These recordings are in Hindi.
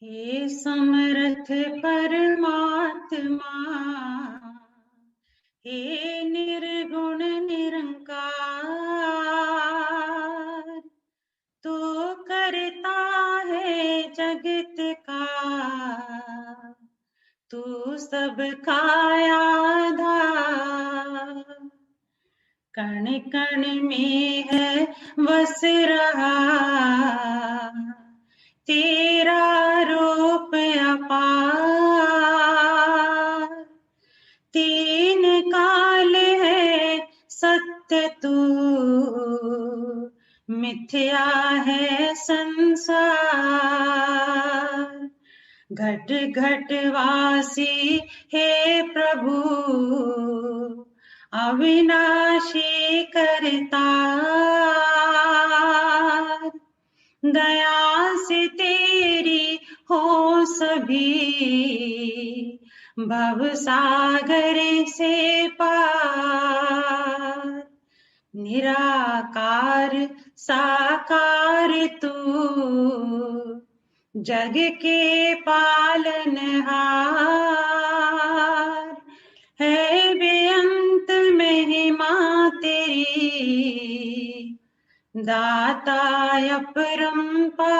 हे समर्थ परमात्मा, हे निर्गुण निरंकार, तू करता है जगत का, तू सबका आधार। कण कण में है बस रहा तेरा रूप अपार। तीन काल है सत्य तू, मिथ्या है संसार। घट घट वासी हे प्रभु, अविनाशी करतार। दया से तेरी हो सभी, भव सागर से पार। निराकार साकार तू, जग के पालनहार। है बेअंत महिमा तेरी, दाता अपरंपार।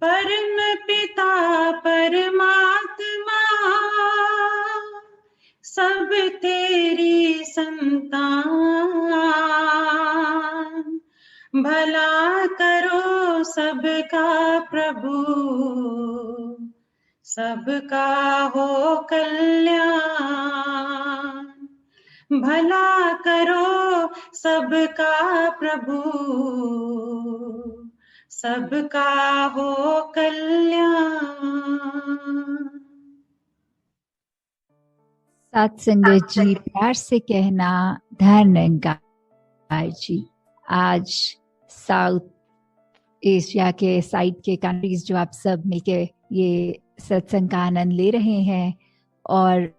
परम पिता परमात्मा, सब तेरी संतान। भला करो सबका प्रभु, सबका हो कल्याण। भला करो सबका प्रभु, सबका हो कल्याण। साथ संगत जी, प्यार से कहना धन्यवाद जी। आज साउथ एशिया के साइड के कंट्रीज जो आप सब मिलके ये सत्संग का आनंद ले रहे हैं, और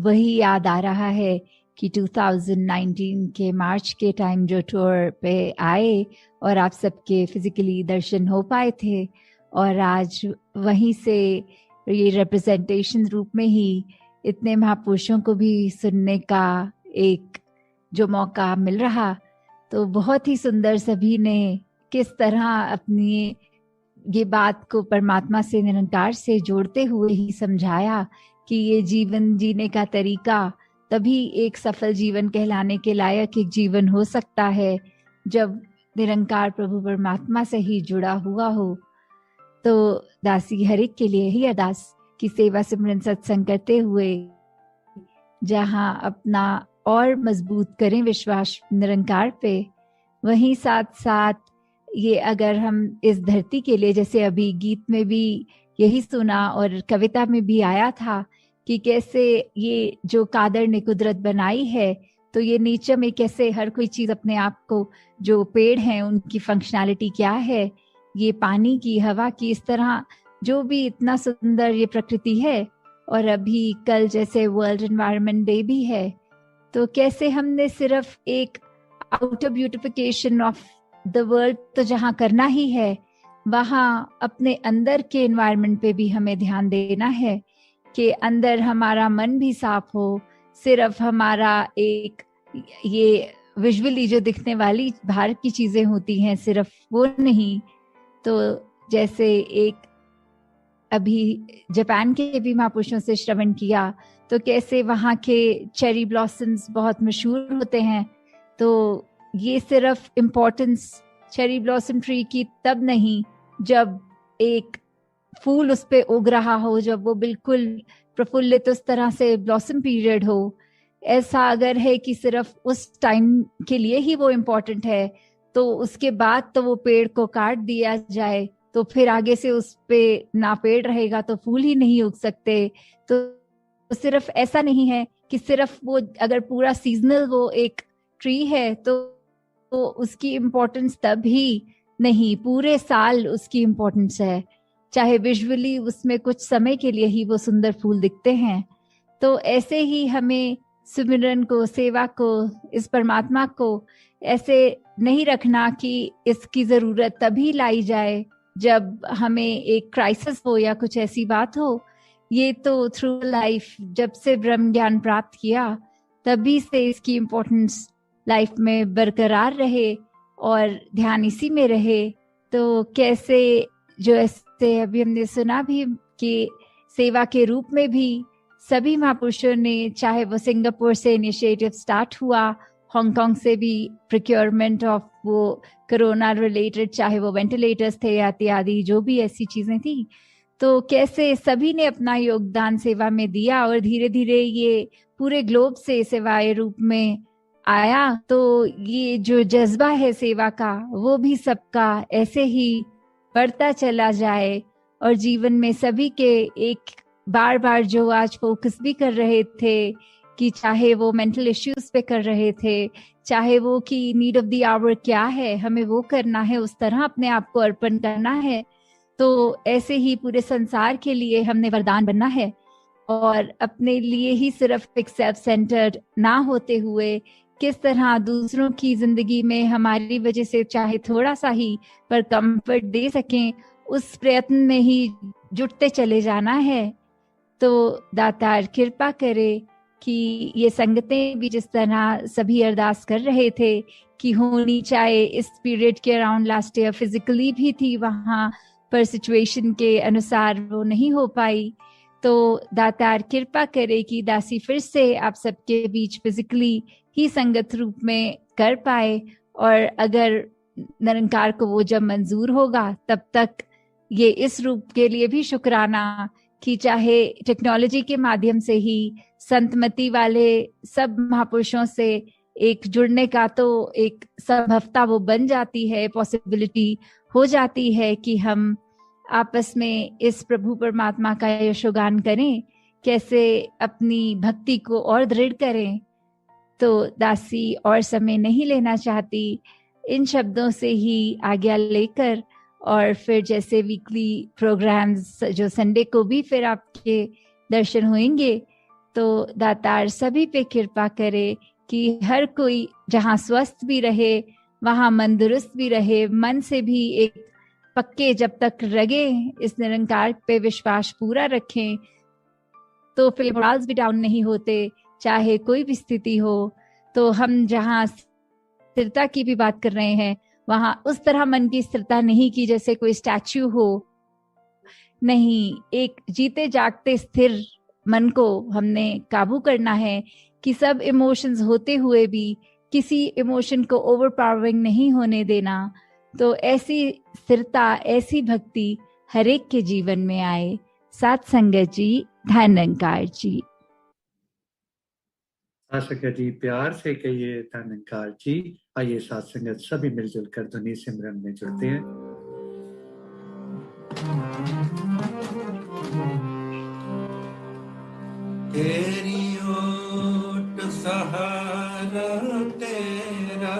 वही याद आ रहा है कि 2019 के मार्च के टाइम जो टूर पे आए और आप सबके फिजिकली दर्शन हो पाए थे, और आज वहीं से ये रिप्रेजेंटेशन रूप में ही इतने महापुरुषों को भी सुनने का एक जो मौका मिल रहा, तो बहुत ही सुंदर। सभी ने किस तरह अपनी ये बात को परमात्मा से, निरंकार से जोड़ते हुए ही समझाया कि ये जीवन जीने का तरीका तभी एक सफल जीवन कहलाने के लायक एक जीवन हो सकता है जब निरंकार प्रभु परमात्मा से ही जुड़ा हुआ हो। तो दासी हर एक के लिए ही अरदास की सेवा सिमरन सत्संग करते हुए जहां अपना और मजबूत करें विश्वास निरंकार पे, वहीं साथ साथ ये अगर हम इस धरती के लिए, जैसे अभी गीत में भी यही सुना और कविता में भी आया था कि कैसे ये जो कादर ने कुदरत बनाई है, तो ये नेचर में कैसे हर कोई चीज अपने आप को, जो पेड़ हैं उनकी फंक्शनैलिटी क्या है, ये पानी की, हवा की, इस तरह जो भी इतना सुंदर ये प्रकृति है। और अभी कल जैसे वर्ल्ड एनवायरनमेंट डे भी है, तो कैसे हमने सिर्फ एक outer beautification of the world तो जहाँ करना ही है, वहाँ अपने अंदर के एनवायरनमेंट पे भी हमें ध्यान देना है कि अंदर हमारा मन भी साफ हो। सिर्फ हमारा एक ये विजुअली जो दिखने वाली बाहर की चीजें होती हैं सिर्फ वो नहीं। तो जैसे एक अभी जापान के भी महापुरुषों से श्रवण किया, तो कैसे वहाँ के चेरी ब्लॉसम्स बहुत मशहूर होते हैं। तो ये सिर्फ इम्पोर्टेंस चेरी ब्लॉसम ट्री की तब नहीं जब एक फूल उस पे उग रहा हो, जब वो बिल्कुल प्रफुल्लित उस तरह से ब्लॉसम पीरियड हो, ऐसा अगर है कि सिर्फ उस टाइम के लिए ही वो इम्पोर्टेंट है, तो उसके बाद तो वो पेड़ को काट दिया जाए तो फिर आगे से उस पे ना पेड़ रहेगा तो फूल ही नहीं उग सकते। तो सिर्फ ऐसा नहीं है कि सिर्फ वो अगर पूरा सीजनल वो एक ट्री है तो उसकी इम्पोर्टेंस तब ही नहीं, पूरे साल उसकी इम्पोर्टेंस है, चाहे विजुअली उसमें कुछ समय के लिए ही वो सुंदर फूल दिखते हैं। तो ऐसे ही हमें सिमरन को, सेवा को, इस परमात्मा को ऐसे नहीं रखना कि इसकी जरूरत तभी लाई जाए जब हमें एक क्राइसिस हो या कुछ ऐसी बात हो, ये तो थ्रू लाइफ जब से ब्रह्म ज्ञान प्राप्त किया तभी से इसकी इम्पोर्टेंस लाइफ में बरकरार रहे और ध्यान इसी में रहे। तो कैसे जो ऐसे अभी हमने सुना भी कि सेवा के रूप में भी सभी महापुरुषों ने, चाहे वो सिंगापुर से इनिशिएटिव स्टार्ट हुआ, हांगकांग से भी प्रोक्योरमेंट ऑफ वो कोरोना रिलेटेड, चाहे वो वेंटिलेटर्स थे या इत्यादि जो भी ऐसी चीजें थी, तो कैसे सभी ने अपना योगदान सेवा में दिया और धीरे धीरे ये पूरे ग्लोब से सेवाए रूप में आया। तो ये जो जज्बा है सेवा का वो भी सबका ऐसे ही बढ़ता चला जाए और जीवन में सभी के एक बार बार जो आज फोकस भी कर रहे थे कि चाहे वो मेंटल इश्यूज पे कर रहे थे, चाहे वो कि नीड ऑफ द आवर क्या है, हमें वो करना है, उस तरह अपने आप को अर्पण करना है। तो ऐसे ही पूरे संसार के लिए हमने वरदान बनना है और अपने लिए ही सिर्फ एक सेल्फ सेंटर्ड ना होते हुए किस तरह दूसरों की जिंदगी में हमारी वजह से चाहे थोड़ा सा ही पर कंफर्ट दे सकें, उस प्रयत्न में ही जुटते चले जाना है। तो दातार कृपा करे कि ये संगतें भी जिस तरह सभी अरदास कर रहे थे कि होनी चाहे, इस पीरियड के अराउंड लास्ट ईयर फिजिकली भी थी वहाँ पर सिचुएशन के अनुसार वो नहीं हो पाई, तो दातार कृपा करे कि दासी फिर से आप सबके बीच फिजिकली ही संगत रूप में कर पाए, और अगर निरंकार को वो जब मंजूर होगा तब तक ये इस रूप के लिए भी शुक्राना कि चाहे टेक्नोलॉजी के माध्यम से ही संतमति वाले सब महापुरुषों से एक जुड़ने का तो एक संभवता वो बन जाती है, पॉसिबिलिटी हो जाती है कि हम आपस में इस प्रभु परमात्मा का यशोगान करें, कैसे अपनी भक्ति को और दृढ़ करें। तो दासी और समय नहीं लेना चाहती, इन शब्दों से ही आज्ञा लेकर और फिर जैसे वीकली प्रोग्राम्स जो संडे को भी फिर आपके दर्शन होंगे, तो दातार सभी पे कृपा करे कि हर कोई जहाँ स्वस्थ भी रहे वहाँ मन दुरुस्त भी रहे, मन से भी एक पक्के जब तक रगे इस निरंकार पे विश्वास पूरा रखें तो फिर मोरल्स भी डाउन नहीं होते, चाहे कोई भी स्थिति हो। तो हम जहाँ स्थिरता की भी बात कर रहे हैं वहां उस तरह मन की स्थिरता नहीं कि जैसे कोई स्टैच्यू हो, नहीं, एक जीते जागते स्थिर मन को हमने काबू करना है कि सब इमोशंस होते हुए भी किसी इमोशन को ओवरपावरिंग नहीं होने देना। तो ऐसी स्थिरता, ऐसी भक्ति हर एक के जीवन में आए। साथ संगत जी, धन्यंकार जी। संगत जी प्यार से कहिए धन्यंकार जी। आइए साथ संगत सभी मिलजुल कर ध्वनि सिमरन में जुड़ते हैं। तेरी ओट सहारा तेरा,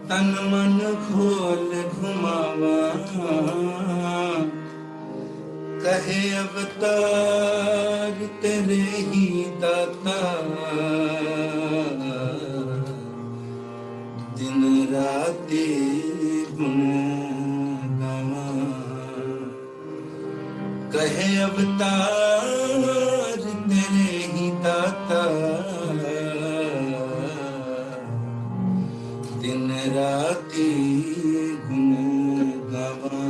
तन मन खोल घुमावा, कहे अवतार तेरे ही दाता, दिन राति गुण गावा, कहे अवतार तेरे ही दाता, दिन राति गुण गावा।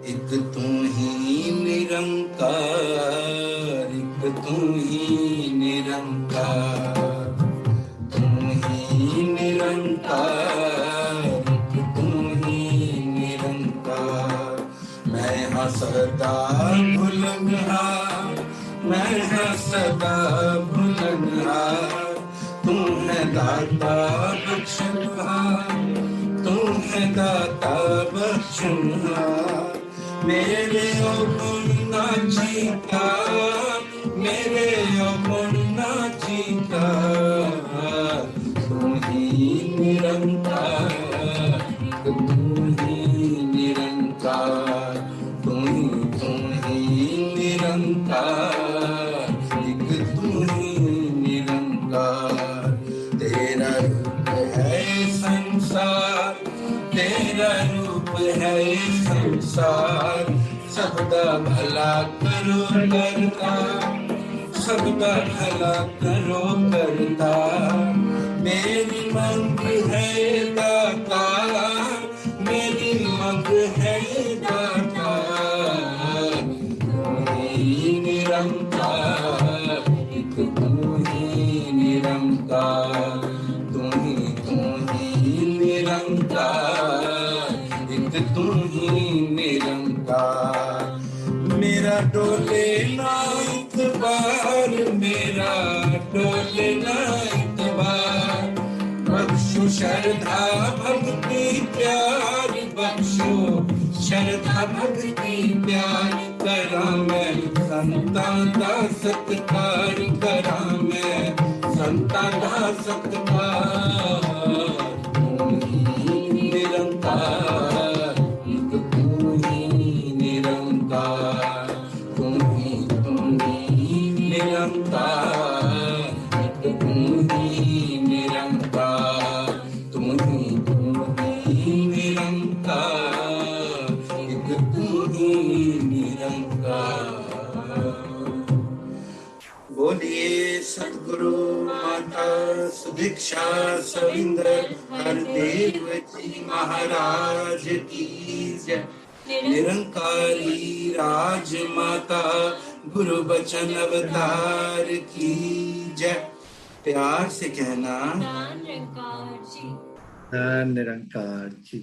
एक तू ही निरंकार, एक तू ही निरंकार, तू ही निरंकार, एक तू ही निरंकार। मैं हाँ सदा भुलनहार, मैं हाँ सदा भुलनहार, तू है दाता बख्शनहार, तू है दाता बख्शनहार। मेरे गुण ना जीता, मेरे गुण ना जीता, तू ही निरंकार, तू ही निरंकार, तू ही निरंकार, एक तू ही निरंकार। तेरा रूप है संसार, तेरा रूप है संसार। सबका भला करो करता, सबका भला करो करता। मेरी मंग है दाता, मेरी मंग है दाता। तू ही निरंकार, एक तू ही निरंकार। तू ही निरंकार, एक तू ही निरंकार। मेरा डोले ना इतबार, मेरा डोले ना इतबार। बख्शो श्रद्धा भक्ति प्यार, बख्शो श्रद्धा भक्ति प्यार। करा मैं संतान दा सत्कार, करा मैं संतान दा सत्कार। तू ही निरंकार, तू ही निरंकार। तू ही निरंकार, तू ही निरंकार। तू ही निरंकार, तू ही निरंकार। बोलिए सद्गुरु माता सुदीक्षा सविंदर हरदेव जी महाराज की जय। निरंकारी राज माता गुरु बचन अवतार की जय। प्यार से कहना निरंकार जी।